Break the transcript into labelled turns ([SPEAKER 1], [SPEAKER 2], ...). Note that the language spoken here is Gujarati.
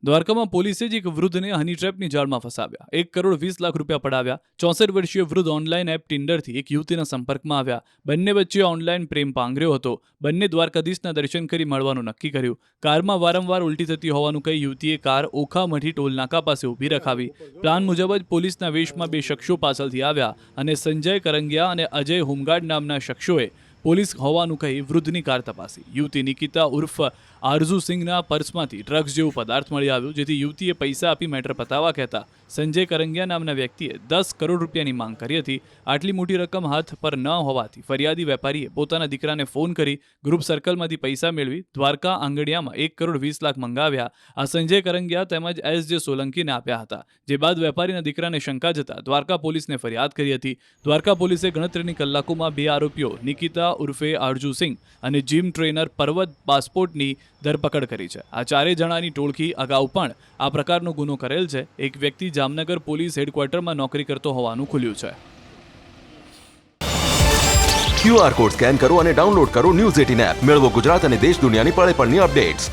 [SPEAKER 1] દ્વારકામાં પોલીસે જ એક વૃદ્ધને હની ટ્રેપની જાળમાં ફસાવ્યા. 1,20,00,000 રૂપિયા પડાવ્યા. 64 વર્ષીય વૃદ્ધ ઓનલાઈન એપ ટિન્ડરથી એક યુવતીના સંપર્કમાં આવ્યા. બંને વચ્ચે ઓનલાઈન પ્રેમ પાંગર્યો હતો. બંને દ્વારકાધીશના દર્શન કરી મળવાનું નક્કી કર્યું. કારમાં વારંવાર ઉલટી થતી હોવાનું કહી યુવતીએ કાર ઓખામઠી ટોલનાકા પાસે ઊભી રખાવી. પ્લાન મુજબ જ પોલીસના વેશમાં બે શખ્સો પાછળથી આવ્યા અને સંજય કરંગિયા અને અજય હોમગાર્ડ નામના શખ્સોએ પોલીસ હોવાનું કહી વૃદ્ધની કાર તપાસી. યુવતી નિકિતા ઉર્ફ આરઝુ સિંઘના પર્સમાંથી ડ્રગ્સ જેવું પદાર્થ મળી આવ્યું, જેથી યુવતીએ પૈસા આપી મેટર પતાવવા કહેતા સંજય કરંગિયા નામના વ્યક્તિએ 10 કરોડ રૂપિયાની માંગ કરી હતી. આટલી મોટી રકમ હાથ પર ન હોવાથી ફરિયાદી વેપારીએ પોતાના દીકરાને ફોન કરી ગ્રુપ સર્કલમાંથી પૈસા મેળવી દ્વારકા આંગડિયામાં 1,20,00,000 મંગાવ્યા. આ સંજય કરંગિયા તેમજ એસ.જે. સોલંકીને આપ્યા હતા. જે બાદ વેપારીના દીકરાને શંકા જતા દ્વારકા પોલીસને ફરિયાદ કરી હતી. દ્વારકા પોલીસે ગણતરીની કલાકોમાં 2 આરોપીઓ નિકિતા ઉર્ફે આરઝુ સિંઘ અને જીમ ટ્રેનર પર્વત પાસપોર્ટની ધરપકડ કરી છે. આ ચારેય જણાની ટોળકી અગાઉ પણ આ પ્રકારનો ગુનો કરેલ છે. એક વ્યક્તિ જામનગર પોલીસ હેડક્વાર્ટરમાં નોકરી કરતો હોવાનું ખુલ્યું છે.
[SPEAKER 2] QR કોડ સ્કેન કરો અને ડાઉનલોડ કરો ન્યૂઝ 18 એપ. મેળવો ગુજરાત અને દેશ દુનિયાની પળે પળની અપડેટ્સ.